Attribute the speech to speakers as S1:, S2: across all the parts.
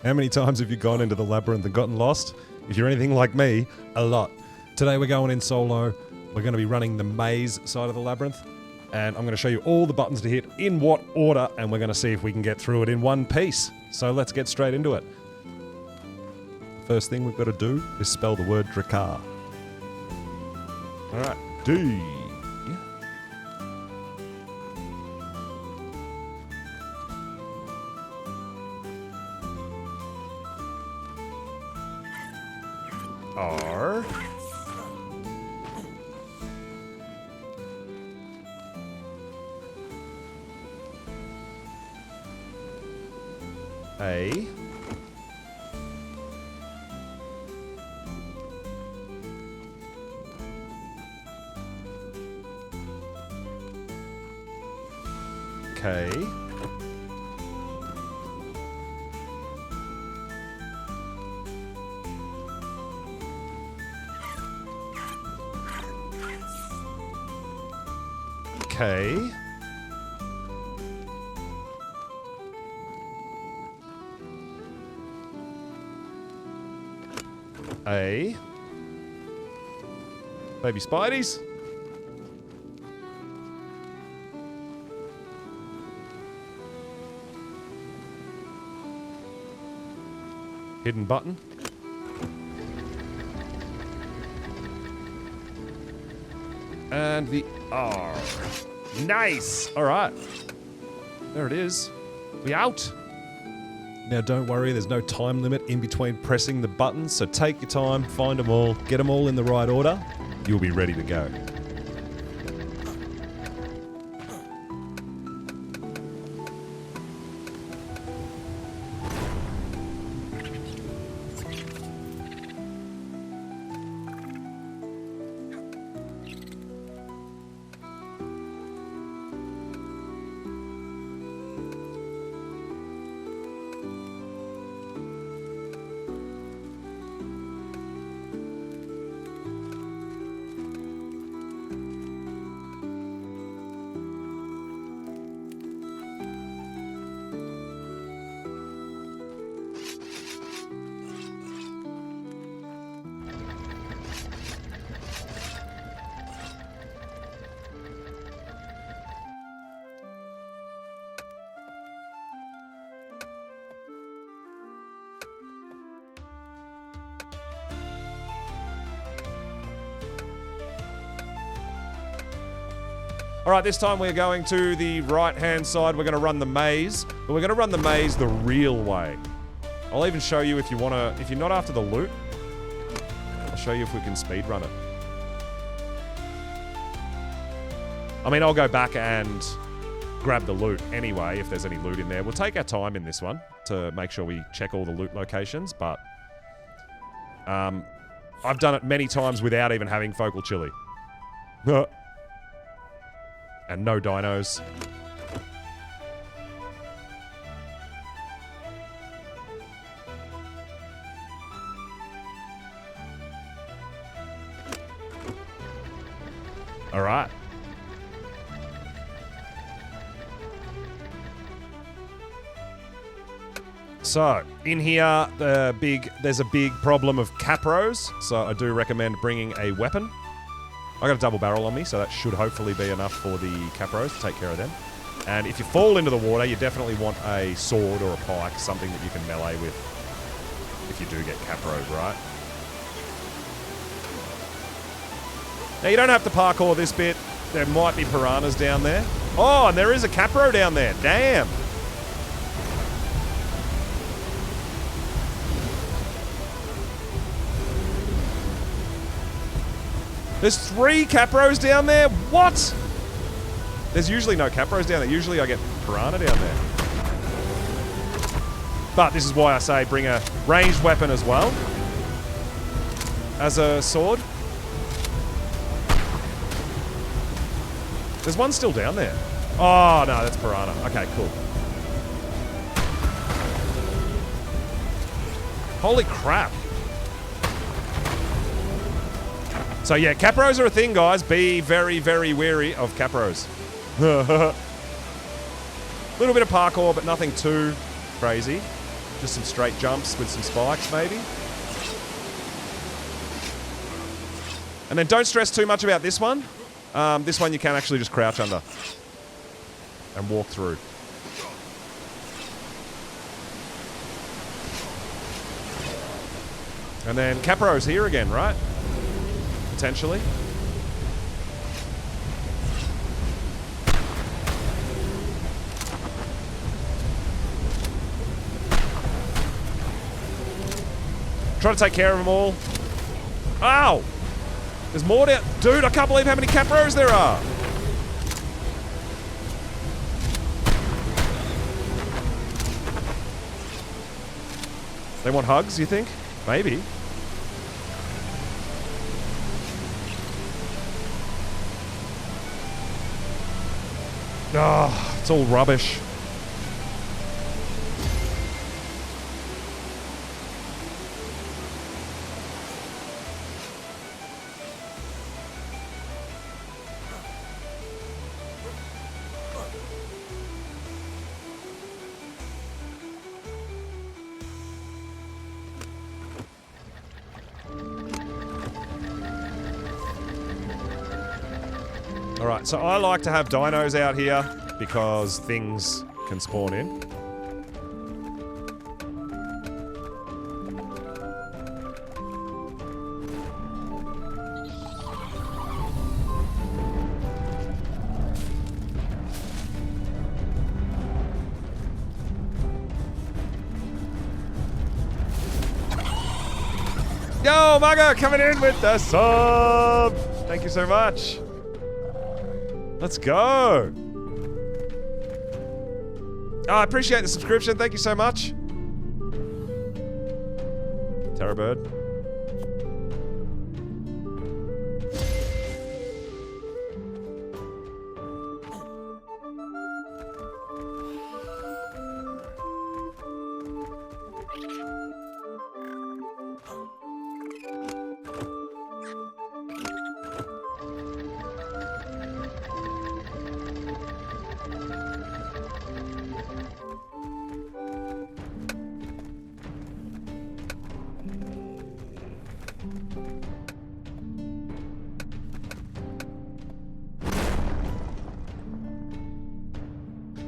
S1: How many times have you gone into the labyrinth and gotten lost? If you're anything like me, a lot. Today we're going in solo. We're going to be running the maze side of the labyrinth. And I'm going to show you all the buttons to hit in what order, and we're going to see if we can get through it in one piece. So let's get straight into it. First thing we've got to do is spell the word Drakkar. Alright, D. R. A. K. K. A. Baby Spideys. Hidden button. And the R. Nice! Alright. There it is. We out. Now don't worry, there's no time limit in between pressing the buttons, so take your time, find them all, get them all in the right order. You'll be ready to go. Alright, this time we're going to the right-hand side. We're going to run the maze, but we're going to run the maze the real way. I'll even show you if you want to, if you're not after the loot, I'll show you if we can speedrun it. I mean, I'll go back and grab the loot anyway, if there's any loot in there. We'll take our time in this one to make sure we check all the loot locations, but I've done it many times without even having focal chili. And no dinos. All right. So, in here, there's a big problem of capros, so I do recommend bringing a weapon. I got a double barrel on me, so that should hopefully be enough for the capros to take care of them. And if you fall into the water, you definitely want a sword or a pike, something that you can melee with if you do get capros, right? Now, you don't have to parkour this bit. There might be piranhas down there. Oh, and there is a capro down there. Damn. There's 3 capros down there? What? There's usually no capros down there. Usually I get piranha down there. But this is why I say bring a ranged weapon as well. As a sword. There's one still down there. Oh, no, that's piranha. Okay, cool. Holy crap. So yeah, capros are a thing, guys. Be very, very wary of capros. Little bit of parkour, but nothing too crazy. Just some straight jumps with some spikes, maybe. And then don't stress too much about this one. This one you can actually just crouch under and walk through. And then Capro's here again, right? Potentially. Try to take care of them all. Ow! There's more down. Dude, I can't believe how many Capros there are. They want hugs, you think? Maybe. Oh, it's all rubbish. Alright, so I like to have dinos out here because things can spawn in. Yo, Mugger, coming in with the sub! Thank you so much. Let's go. Oh, I appreciate the subscription. Thank you so much. Terror Bird.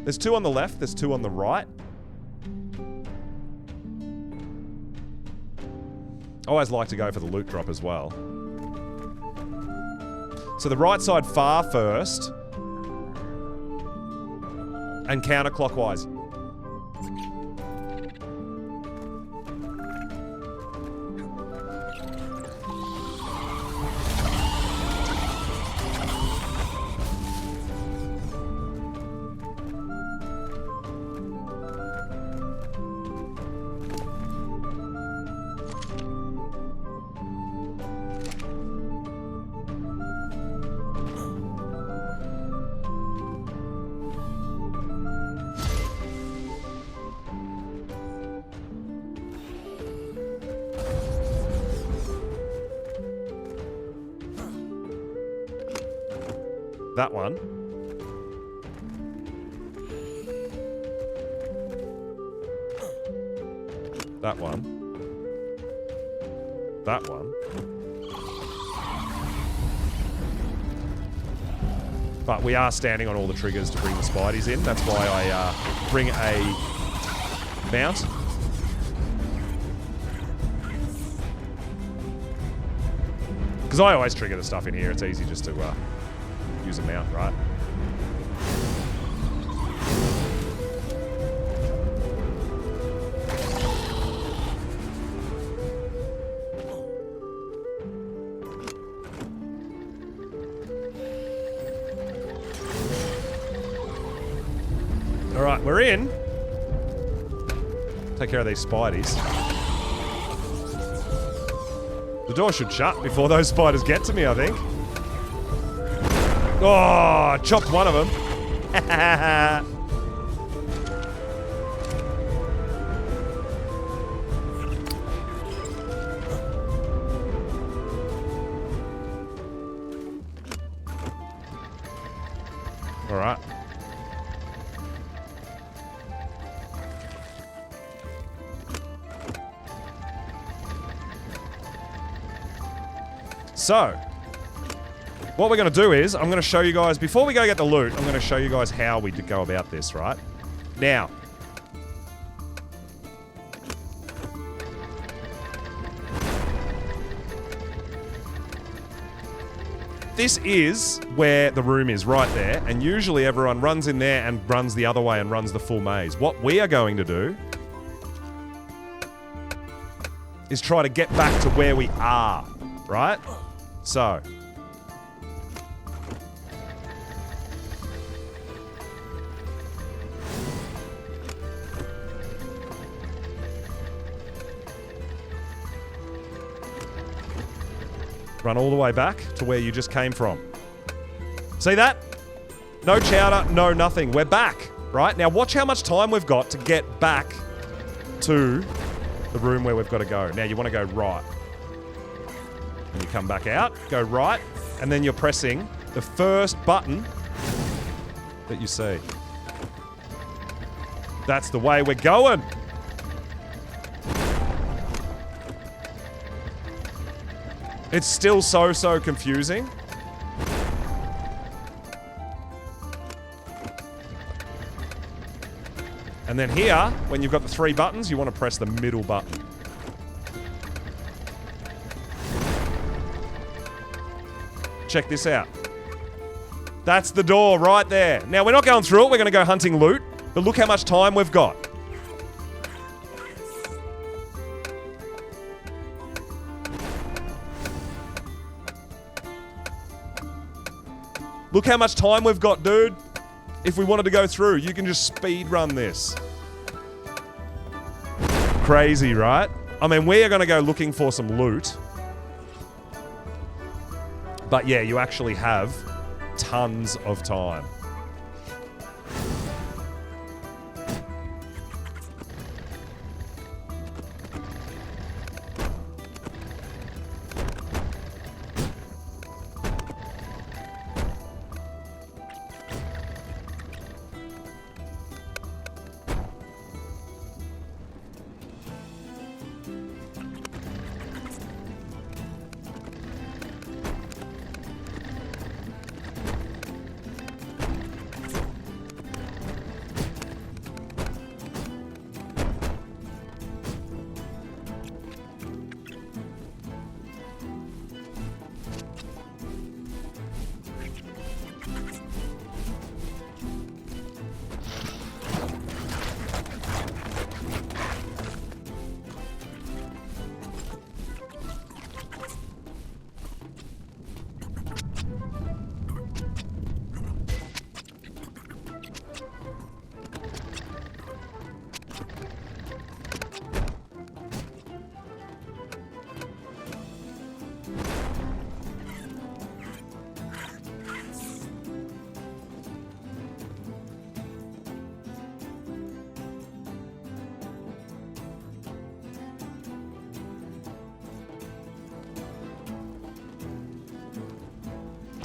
S1: There's two on the left, there's two on the right. I always like to go for the loot drop as well. So the right side far first. And counterclockwise. That one. That one. That one. But we are standing on all the triggers to bring the spideys in. That's why I bring a mount. Because I always trigger the stuff in here. It's easy just to use a mount, right? All right, we're in. Take care of these spideys. The door should shut before those spiders get to me, I think. Oh, I chopped one of them. All right. So, what we're going to do is, I'm going to show you guys, before we go get the loot, I'm going to show you guys how we go about this, right? Now, this is where the room is, right there, and usually everyone runs in there and runs the other way and runs the full maze. What we are going to do is try to get back to where we are, right? So, run all the way back to where you just came from. See that? No chowder, no nothing. We're back, right? Now watch how much time we've got to get back to the room where we've got to go. Now you want to go right. And you come back out, go right, and then you're pressing the first button that you see. That's the way we're going. It's still so confusing. And then here, when you've got the 3 buttons, you want to press the middle button. Check this out. That's the door right there. Now, we're not going through it. We're going to go hunting loot. But look how much time we've got. Look how much time we've got, dude. If we wanted to go through, you can just speed run this. Crazy, right? I mean, we are going to go looking for some loot. But yeah, you actually have tons of time.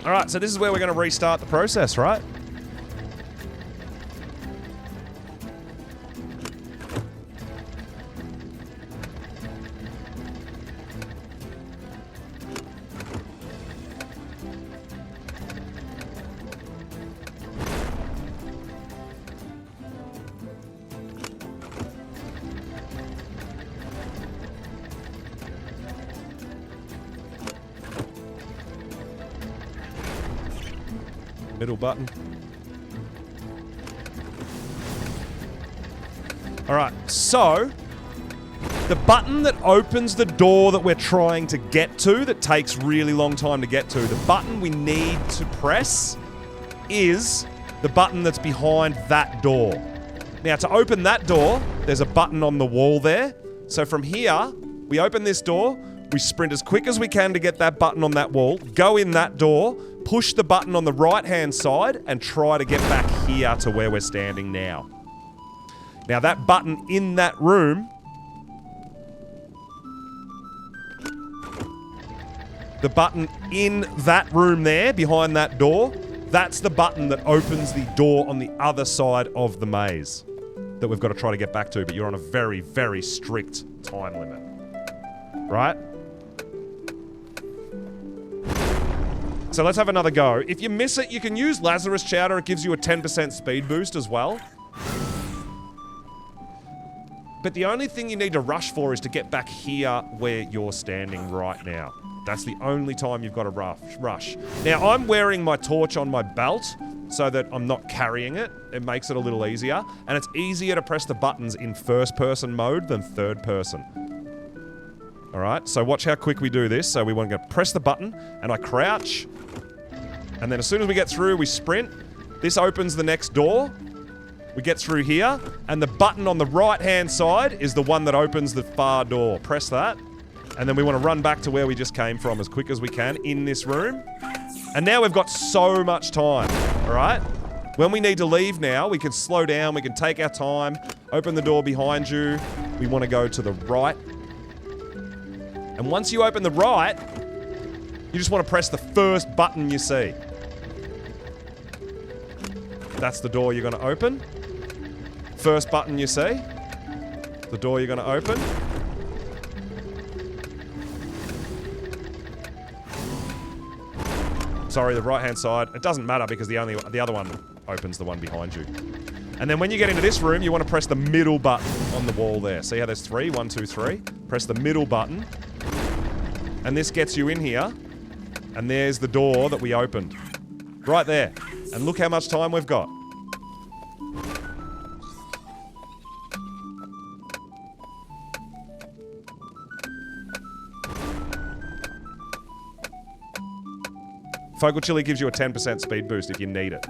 S1: All right, so this is where we're going to restart the process, right? Middle button. All right, so the button that opens the door that we're trying to get to, that takes really long time to get to, the button we need to press is the button that's behind that door. Now, to open that door, there's a button on the wall there. So from here, we open this door, we sprint as quick as we can to get that button on that wall, go in that door, push the button on the right-hand side, and try to get back here to where we're standing now. Now, that button in that room, the button in that room there, behind that door, that's the button that opens the door on the other side of the maze that we've got to try to get back to, but you're on a very, very strict time limit. Right? So let's have another go. If you miss it, you can use Lazarus Chowder. It gives you a 10% speed boost as well. But the only thing you need to rush for is to get back here where you're standing right now. That's the only time you've got to rush. Now, I'm wearing my torch on my belt so that I'm not carrying it. It makes it a little easier. And it's easier to press the buttons in first-person mode than third-person. Alright, so watch how quick we do this. So we want to press the button, and I crouch. And then as soon as we get through, we sprint. This opens the next door. We get through here, and the button on the right-hand side is the one that opens the far door. Press that. And then we want to run back to where we just came from as quick as we can in this room. And now we've got so much time, all right? When we need to leave now, we can slow down, we can take our time, open the door behind you. We want to go to the right. And once you open the right, you just want to press the first button you see. That's the door you're going to open. First button you see. The door you're going to open. Sorry, the right-hand side. It doesn't matter because the other one opens the one behind you. And then when you get into this room, you want to press the middle button on the wall there. See how there's 3? 1, 2, 3. Press the middle button. And this gets you in here. And there's the door that we opened. Right there. And look how much time we've got. Focal Chili gives you a 10% speed boost if you need it.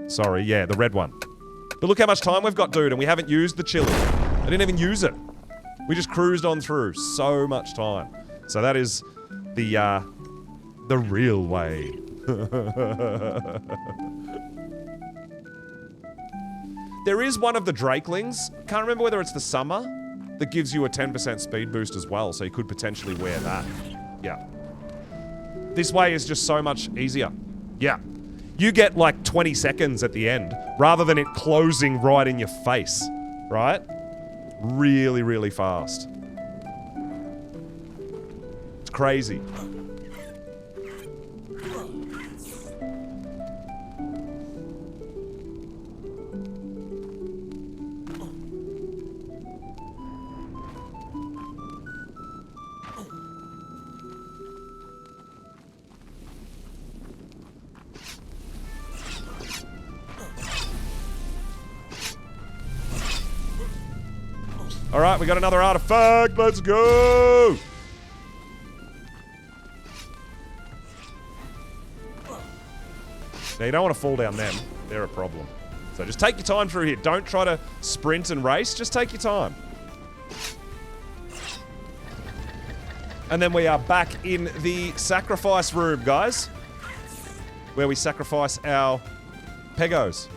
S1: Sorry, yeah, the red one. But look how much time we've got, dude, and we haven't used the chili. I didn't even use it. We just cruised on through. So much time. So that is the real way. There is one of the Drakelings, can't remember whether it's the summer, that gives you a 10% speed boost as well, so you could potentially wear that. Yeah. This way is just so much easier. Yeah. You get like 20 seconds at the end, rather than it closing right in your face, right? Really, really fast. It's crazy. Alright, we got another artifact. Let's go! Now, you don't want to fall down them. They're a problem. So just take your time through here. Don't try to sprint and race. Just take your time. And then we are back in the sacrifice room, guys. Where we sacrifice our pegos.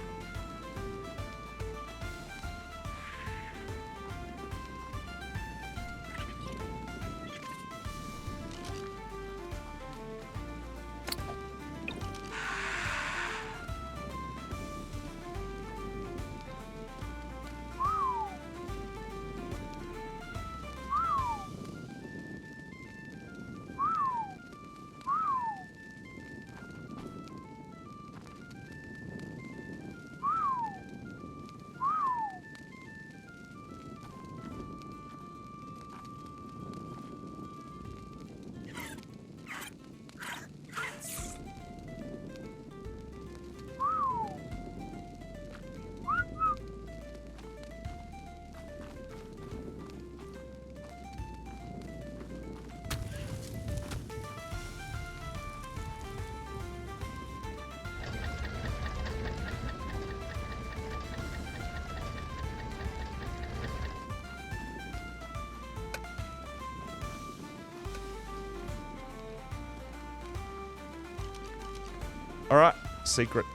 S1: Alright, secret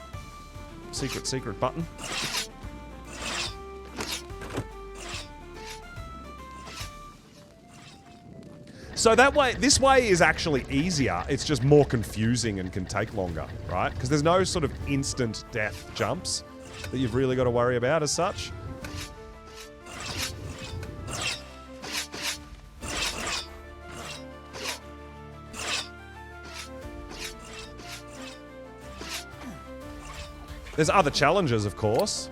S1: button. So that way, this way is actually easier. It's just more confusing and can take longer, right? Because there's no sort of instant death jumps that you've really got to worry about as such. There's other challenges, of course.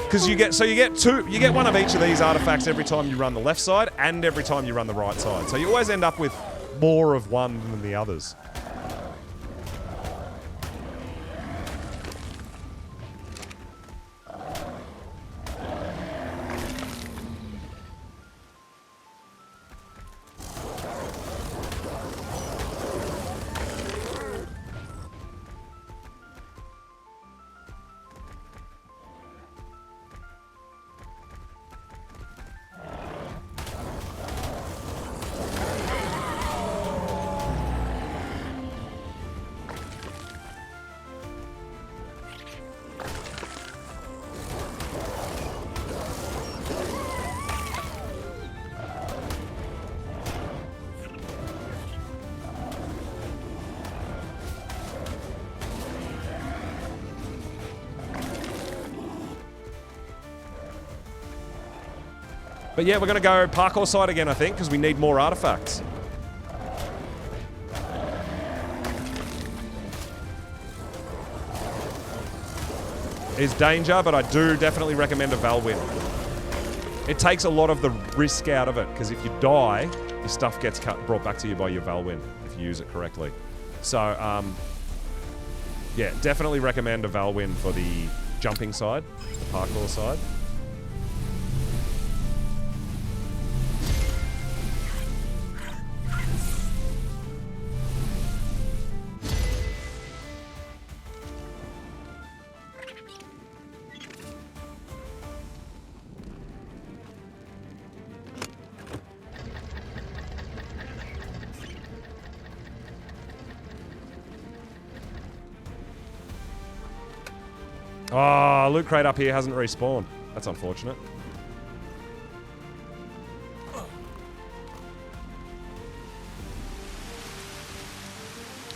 S1: Because you get one of each of these artifacts every time you run the left side and every time you run the right side. So you always end up with more of one than the others. But yeah, we're going to go parkour side again, I think, because we need more artifacts. Is danger, but I do definitely recommend a Valwyn. It takes a lot of the risk out of it, because if you die, your stuff gets brought back to you by your Valwyn, if you use it correctly. So, yeah, definitely recommend a Valwyn for the jumping side, the parkour side. Oh, loot crate up here hasn't respawned. That's unfortunate.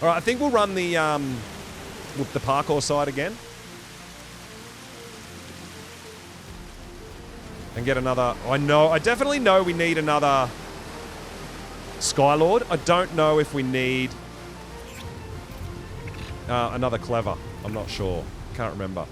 S1: Alright, I think we'll run the parkour side again. And get another... I definitely know we need another Skylord. I don't know if we need another Clever. I'm not sure. Can't remember.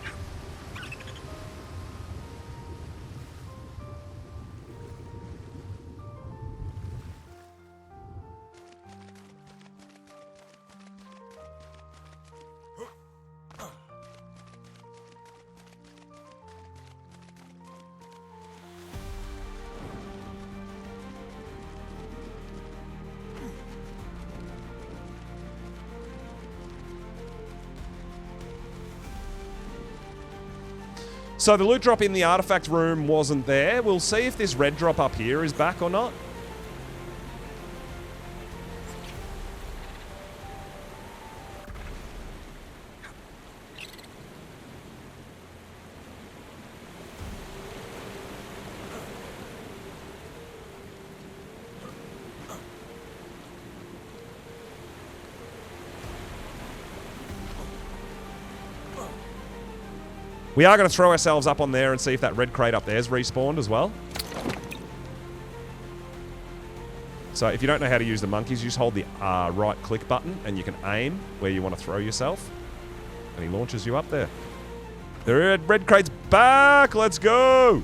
S1: So the loot drop in the artifact room wasn't there. We'll see if this red drop up here is back or not. We are going to throw ourselves up on there and see if that red crate up there's respawned as well. So if you don't know how to use the monkeys, you just hold the right click button and you can aim where you want to throw yourself. And he launches you up there. The red crate's back! Let's go!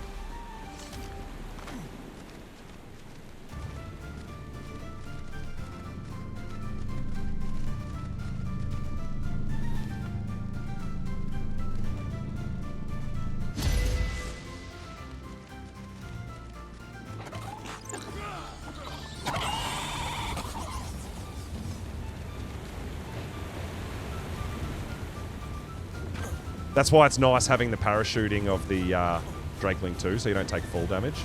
S1: That's why it's nice having the parachuting of the Drakeling too, so you don't take fall damage.